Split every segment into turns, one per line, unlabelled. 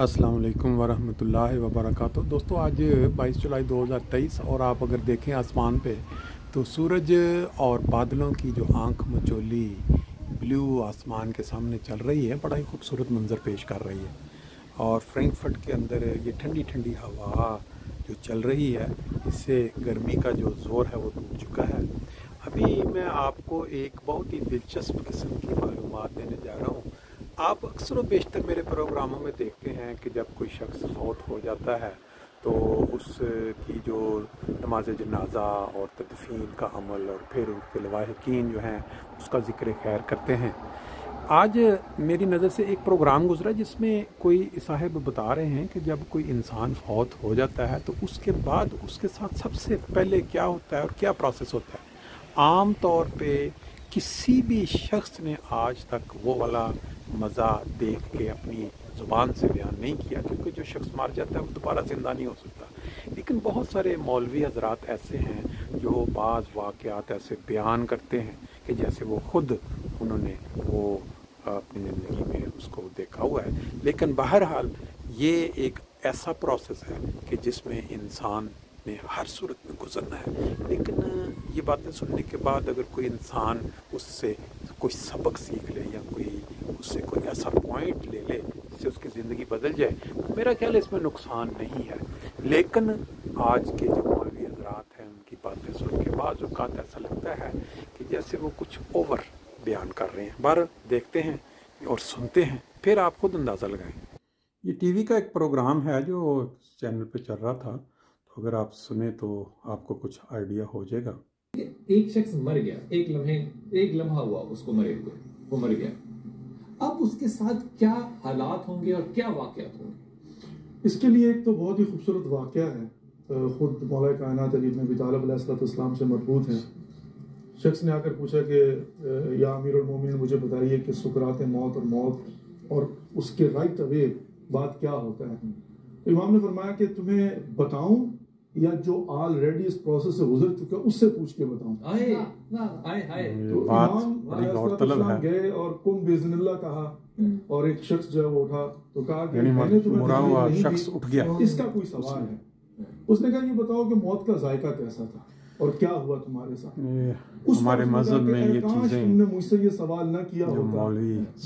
अस्सलाम वालेकुम वरहमतुल्लाहि वबरकातुहू। दोस्तों, आज 22 जुलाई 2023 और आप अगर देखें आसमान पे तो सूरज और बादलों की जो आंख मचोली ब्लू आसमान के सामने चल रही है, बड़ा ही खूबसूरत मंजर पेश कर रही है। और फ्रैंकफर्ट के अंदर ये ठंडी ठंडी हवा जो चल रही है, इससे गर्मी का जो ज़ोर है वो टूट चुका है। अभी मैं आपको एक बहुत ही दिलचस्प किस्म की मालूमात देने जा रहा हूँ। आप अक्सर व बेशतर मेरे प्रोग्रामों में देखते हैं कि जब कोई शख्स फौत हो जाता है तो उसकी जो नमाज जनाजा और तदफीन का अमल और फिर उसके लवाहिकीन जो हैं उसका ज़िक्र खैर करते हैं। आज मेरी नज़र से एक प्रोग्राम गुजरा जिसमें कोई साहब बता रहे हैं कि जब कोई इंसान फौत हो जाता है तो उसके बाद उसके साथ सबसे पहले क्या होता है और क्या प्रोसेस होता है। आम तौर पे किसी भी शख्स ने आज तक वो वाला मज़ा देख के अपनी ज़ुबान से बयान नहीं किया, क्योंकि जो शख्स मार जाता है वो दोबारा ज़िंदा नहीं हो सकता। लेकिन बहुत सारे मौलवी हजरात ऐसे हैं जो बाज़ वाक़यात ऐसे बयान करते हैं कि जैसे वो ख़ुद उन्होंने वो अपनी ज़िंदगी में उसको देखा हुआ है। लेकिन बहरहाल ये एक ऐसा प्रोसेस है कि जिसमें इंसान ने हर सूरत में गुजरना है। लेकिन ये बातें सुनने के बाद अगर कोई इंसान उससे कोई सबक सीख ले या कोई उससे कोई ऐसा पॉइंट ले ले जिससे उसकी ज़िंदगी बदल जाए, तो मेरा ख्याल है इसमें नुकसान नहीं है। लेकिन आज के जो मौलवी हज़रात हैं उनकी बातें सुन के बाद औक़ात ऐसा लगता है कि जैसे वो कुछ ओवर बयान कर रहे हैं। बाहर देखते हैं और सुनते हैं, फिर आप खुद अंदाज़ा लगाएं। ये टीवी का एक प्रोग्राम है जो चैनल पे चल रहा था, तो अगर आप सुने तो आपको कुछ आइडिया हो जाएगा।
एक शख्स मर गया, एक लम्हा हुआ उसको मरे हुए, वो मर गया। अब उसके साथ क्या हालात होंगे और क्या वाक़यात होंगे?
इसके लिए एक तो बहुत ही खूबसूरत वाक़या है, खुद मौला कायनात अली इब्न अबी तालिब अलैहिस्सलाम से मरबूत है। शख्स ने आकर पूछा कि या अमीरुल मोमिनीन, मुझे बताइए कि सुकरात मौत और उसके राइट अवे बाद क्या होता है। तो इमाम ने फरमाया कि तुम्हें बताऊं या जो ऑलरेडी इस प्रोसेस से गुजर चुका है उससे पूछ के बताऊं। तो इमाम गए और कुम बिज़निल्लाह कहा, और एक शख्स जो है वो उठा तो कहा कि मैंने तुम्हें
शख्स उठ गया,
इसका कोई सवाल है। उसने कहा ये बताओ कि मौत का जायका कैसा था और क्या हुआ तुम्हारे साथ।
हमारे मजहब में ये चीजें
तुमने मुझसे ये सवाल ना किया होता,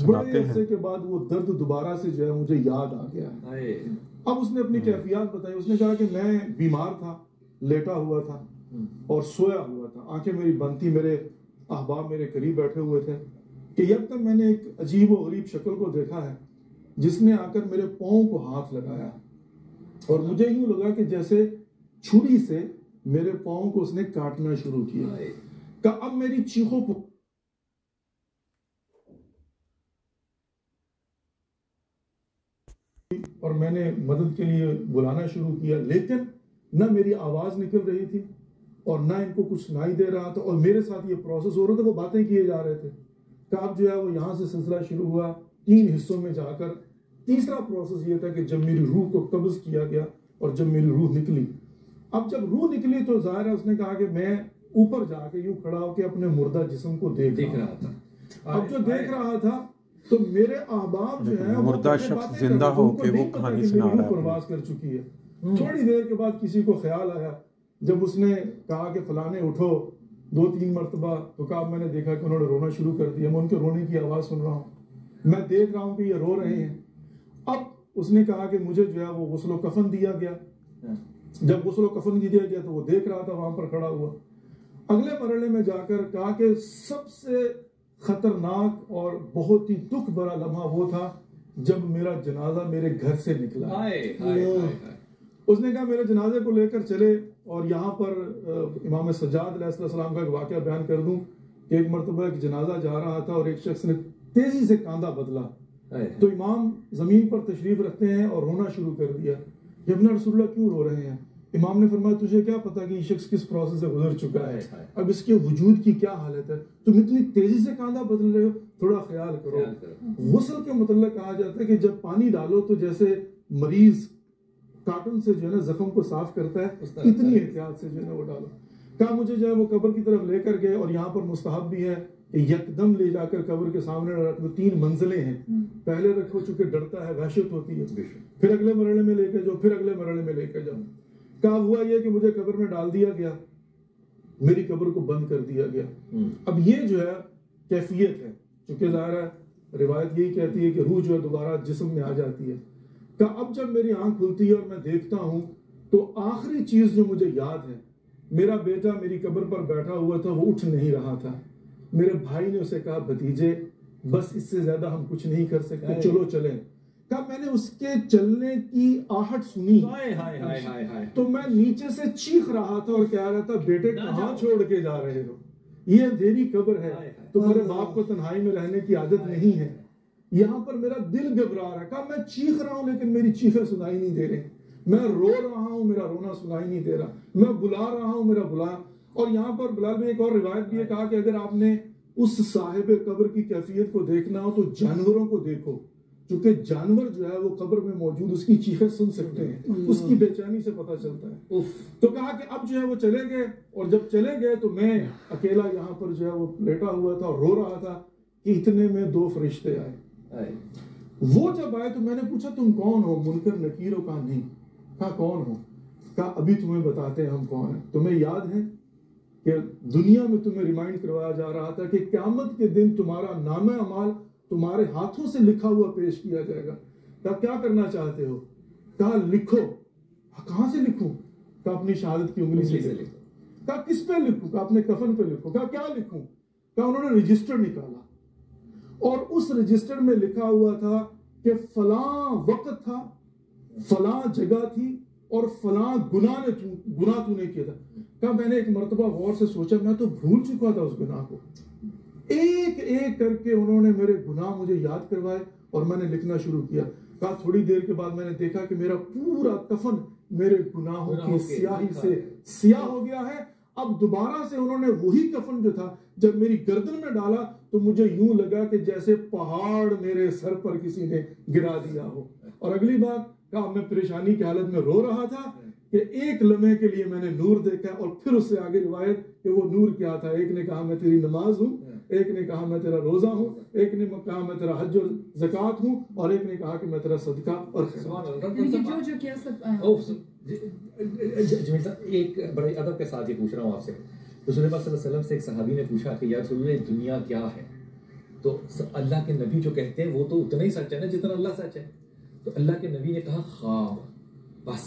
बड़े अरसे के बाद वो दर्द दोबारा से जो है मुझे याद आ गया। अब उसने अपनी कैफियत बताई। उसने कहा कि मैं बीमार था, लेटा हुआ था और सोया हुआ था, आंखें मेरी बंद थी, मेरे अहबाब मेरे करीब बैठे हुए थे कि जब तक मैंने एक अजीब व गरीब शक्ल को देखा है जिसने आकर मेरे पाँव को हाथ लगाया और मुझे यूं लगा कि जैसे छुरी से मेरे पाँव को उसने काटना शुरू किया। कि अब मेरी चीखों और मैंने मदद के लिए बुलाना शुरू किया, लेकिन न मेरी आवाज निकल रही थी और ना इनको कुछ सुनाई दे रहा था, और मेरे साथ ये प्रोसेस हो रहा था, वो बातें किए जा रहे थे। कि अब जो है वो यहाँ से सिलसिला शुरू हुआ 3 हिस्सों में जाकर। तीसरा प्रोसेस ये था कि जब मेरी रूह को कब्ज किया गया और जब मेरी रूह निकली, अब जब रूह निकली तो जाहिर है उसने कहा कि मैं ऊपर जाके यूं खड़ा होकर अपने मुर्दा जिस्म को देख रहा था। अब जो देख रहा था तो मेरे अहबाब जो है
मुर्दा शख्स जिंदा हो के वो कहानी सुना रहा है,
परवाज कर चुकी है। थोड़ी देर के बाद किसी को ख्याल आया, जब उसने कहा कि फलाने उठो 2-3 मरतबा, तो कहा मैंने देखा कि उन्होंने रोना शुरू कर दिया। मैं उनके रोने की आवाज सुन रहा हूँ, मैं देख रहा हूँ कि ये रो रहे हैं। अब उसने कहा कि मुझे जो है वो गुस्ल कफन दिया गया। जब गुस्ल कफन दिया गया तो वो देख रहा था, वहां पर खड़ा हुआ। अगले मरहले में जाकर कहा कि सबसे खतरनाक और बहुत ही दुख भरा लम्हा वो था जब मेरा जनाजा मेरे घर से निकला। उसने कहा मेरे जनाजे को लेकर चले, और यहाँ पर इमाम सज्जाद अलैहिस्सलाम का एक वाक़या बयान कर दूं कि एक मरतबा एक जनाजा जा रहा था और एक शख्स ने तेजी से कांधा बदला, तो इमाम जमीन पर तशरीफ रखते हैं और रोना शुरू कर दिया। इब्न रसूलुल्लाह क्यों रो रहे हैं? इमाम ने फरमाया तुझे क्या पता कि ये शख्स किस प्रोसेस से गुजर चुका है, अब इसके वजूद की क्या हालत है, तुम इतनी तेजी से कांधा बदल रहे हो, थोड़ा ख्याल करो। गुस्ल के मतलब कहा जाता है कि जब पानी डालो तो जैसे मरीज काटन से जो है ना जख्म को साफ करता है, इतनी एहतियात से जो है वो डालो। कहा मुझे जो है वो कब्र की तरफ लेकर गए, और यहाँ पर मुस्तहब भी है کہ यकदम ले जाकर कब्र के सामने रख दो। 3 मंजिलें हैं, पहले रखो चूंकि डरता है, वहशत होती है, फिर अगले मरहले में लेकर जाओ, फिर अगले मरहले में लेकर जाओ। क्या हुआ ये कि मुझे कब्र में डाल दिया गया, मेरी कब्र को बंद कर दिया गया। अब ये जो है कैफियत है, चूंकि ज़ाहिर है रिवायत यही कहती है कि रूह जो है दोबारा जिस्म में आ जाती है। का अब जब मेरी आंख खुलती है और मैं देखता हूँ तो आखिरी चीज जो मुझे याद है, मेरा बेटा मेरी कब्र पर बैठा हुआ था, वो उठ नहीं रहा था। मेरे भाई ने उसे कहा, भतीजे बस इससे ज्यादा हम कुछ नहीं कर सकते, चलो चलें। का मैंने उसके चलने की आहट सुनी, तो मैं नीचे से चीख रहा था और कह रहा था, बेटे कहाँ छोड़ के जा रहे हो, ये अंधेरी कब्र है, तुम्हारे बाप को तन्हाई में रहने की आदत नहीं है, यहाँ पर मेरा दिल घबरा रहा है। कहा मैं चीख रहा हूँ लेकिन मेरी चीखें सुनाई नहीं दे रही, मैं रो रहा हूँ मेरा रोना सुनाई नहीं दे रहा, मैं बुला रहा हूँ मेरा बुला। और यहाँ पर बिलाल में एक और रिवायत भी है, कहा कि अगर आपने उस साहिब कब्र की कैफियत को देखना हो तो जानवरों को देखो, क्योंकि जानवर जो है वो कब्र में मौजूद उसकी चीखें सुन सकते हैं, उसकी बेचैनी से पता चलता है। तो कहा कि अब जो है वो चले गए, और जब चले गए तो मैं अकेला यहाँ पर जो है वो लेटा हुआ था और रो रहा था कि इतने में 2 फरिश्ते आए। वो जब आए तो मैंने पूछा, तुम कौन हो? मुनकर नकीर हो? कहा नहीं। कहा कौन हो? कहा अभी तुम्हें बताते हैं हम कौन है। तुम्हें याद है कि दुनिया में तुम्हें रिमाइंड करवाया जा रहा था कि क़यामत के दिन तुम्हारा नामे अमाल तुम्हारे हाथों से लिखा हुआ पेश किया जाएगा। कहा क्या करना चाहते हो? कहा लिखो। कहां से लिखूं? कहा अपनी शहादत की उंगली से लिखो। कहा किस पे लिखूं? कहा अपने कफन पे लिखो। कहा क्या लिखूं? कहा उन्होंने रजिस्टर निकाला और उस रजिस्टर में लिखा हुआ था कि फलां वक्त था, फलां जगह थी और फलां गुनाह तूने किया था। कहा मैंने एक मर्तबा गौर से सोचा, मैं तो भूल चुका था उस गुनाह को। एक एक करके उन्होंने मेरे गुनाह मुझे याद करवाए और मैंने लिखना शुरू किया। कहा थोड़ी देर के बाद मैंने देखा कि मेरा पूरा कफन मेरे गुनाहों की स्याही से स्याह हो गया है। अब दोबारा से उन्होंने वही कफन जो था जब मेरी गर्दन में डाला तो मुझे यूं लगा कि जैसे पहाड़ मेरे सर पर किसी ने गिरा दिया हो। और अगली बात कहा मैं परेशानी की हालत में रो रहा था कि एक लम्हे के लिए मैंने नूर देखा, और फिर उससे आगे रिवायत कि वो नूर क्या था। एक ने कहा मैं तेरी नमाज हूँ, एक ने कहा मैं तेरा रोजा हूँ, एक ने कहा मैं तेरा हज और ज़कात हूँ, और एक ने कहा कि मैं तेरा सदका और
जो किया सब।
एक बड़े अदब के साथ ये पूछ रहा हूँ आपसे। रसूल पाक सल्लल्लाहु अलैहि वसल्लम से एक सहाबी ने पूछा कि या रसूल अल्लाह दुनिया क्या है? तो अल्लाह के नबी जो कहते हैं वो तो उतना ही सच है ना जितना अल्लाह सच है। तो अल्लाह के नबी ने कहा ख्वाब, बस।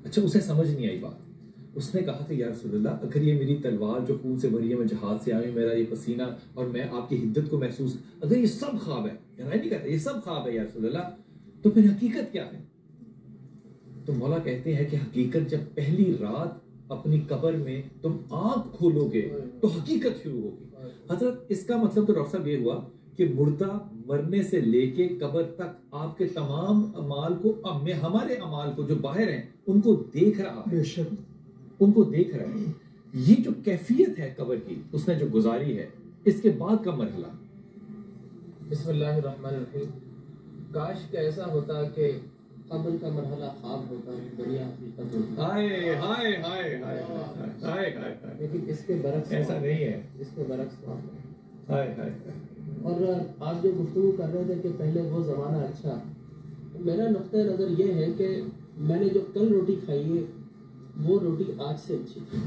अच्छा उसे समझ नहीं आई बात। उसने कहा कि या रसूल अल्लाह अगर ये मेरी तलवार जो खून से भरी है, मैं जहाज से आई, मेरा ये पसीना और मैं आपकी हिद्दत को महसूस, अगर ये सब ख्वाब है, नहीं कहता ये सब ख्वाब है या रसूल अल्लाह, तो फिर हकीकत क्या है? तो मौला कहते हैं कि हकीकत जब पहली रात अपनी कब्र में तुम आंख खोलोगे तो हकीकत शुरू होगी। हजरत इसका मतलब तो डॉक्टर साहब ये हुआ कि मुर्दा मरने से लेके कब्र तक आपके तमाम अमाल को, हमारे अमाल को जो बाहर हैं उनको देख रहा है, उनको देख रहा है। ये जो कैफियत है कब्र की उसने जो गुजारी है, इसके बाद का मरहला।
बिस्मिल्लाहिर्रहमानिर्रहीम। काश का ऐसा होता कि कब्र का मरहला ख्वाब होता है, दुनिया हकीकत होती।
हाय हाय हाय हाय हाय हाय,
लेकिन इसके बरक्स
ऐसा नहीं है,
इसके बरक्स
हाय हाय।
और आप जो गुफ्तगू कर रहे थे कि पहले वो ज़माना अच्छा, मेरा नुक्ता नज़र ये है कि मैंने जो कल रोटी खाई है वो रोटी आज से अच्छी थी,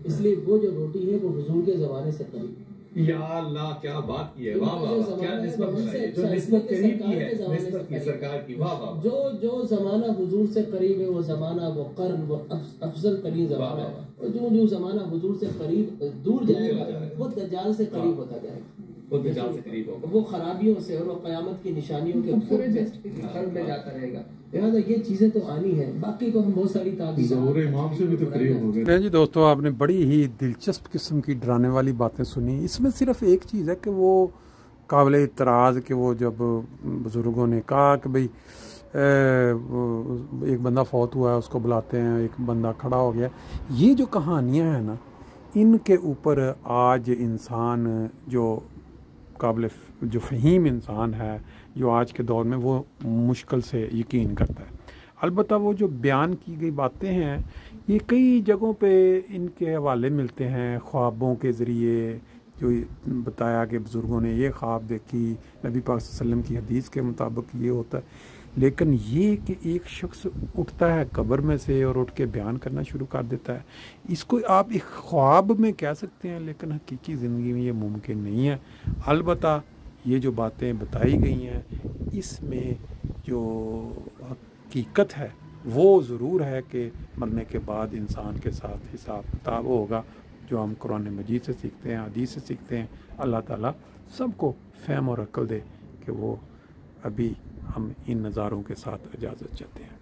इसलिए वो जो रोटी है वो हुजूर के ज़माने से करीब।
या अल्लाह क्या बात की है, वाह वाह, क्या निस्बत बनाई, जो निस्बत करीब की है, निस्बत की सरकार की, वाह वाह।
जो ज़माना हुजूर से करीब है वो ज़माना, वो कर्न, वो अफजल तरीन ज़माना है। और जो ज़माना हुजूर से करीब दूर जाएगा वो दज्जाल से करीब होता जाएगा,
वो दज्जाल से करीब होगा,
वो खराबियों से और वो क़यामत की निशानियों के कर्ब में जाता रहेगा। लिहाजा ये चीज़ें तो आनी है, बाकी को हम बहुत सारी
ज़हूर इमाम से भी तो करीब हो गए।
जी दोस्तों, आपने बड़ी ही दिलचस्प किस्म की डराने वाली बातें सुनी। इसमें सिर्फ एक चीज़ है कि वो काबिल इतराज़ कि वो जब बुज़ुर्गों ने कहा कि भाई एक बंदा फौत हुआ है, उसको बुलाते हैं, एक बंदा खड़ा हो गया, ये जो कहानियाँ हैं ना, इनके ऊपर आज इंसान जो काबिल जो फ़हीम इंसान है, जो आज के दौर में, वो मुश्किल से यकीन करता है। अलबत्ता वो जो बयान की गई बातें हैं, ये कई जगहों पे इनके हवाले मिलते हैं, ख्वाबों के ज़रिए, جو بتایا کہ بزرگوں نے یہ خواب دیکھی، نبی پاک صلی اللہ علیہ وسلم کی حدیث کے مطابق یہ ہوتا ہے، لیکن یہ کہ ایک شخص اٹھتا ہے قبر میں سے اور اٹھ کے بیان کرنا شروع کر دیتا ہے، اس کو آپ ایک خواب میں کہہ سکتے ہیں، لیکن حقیقی زندگی میں یہ ممکن نہیں ہے۔ البتہ یہ جو باتیں بتائی گئی ہیں اس میں جو حقیقت ہے وہ ضرور ہے کہ مرنے کے بعد انسان کے ساتھ حساب کتاب ہوگا، جو ہم قرآن مجید سے سیکھتے ہیں، حدیث سے سیکھتے ہیں۔ اللہ تعالیٰ سب کو فہم اور عقل دے کہ وہ ابھی ہم ان نظاروں کے ساتھ اجازت چاہتے ہیں۔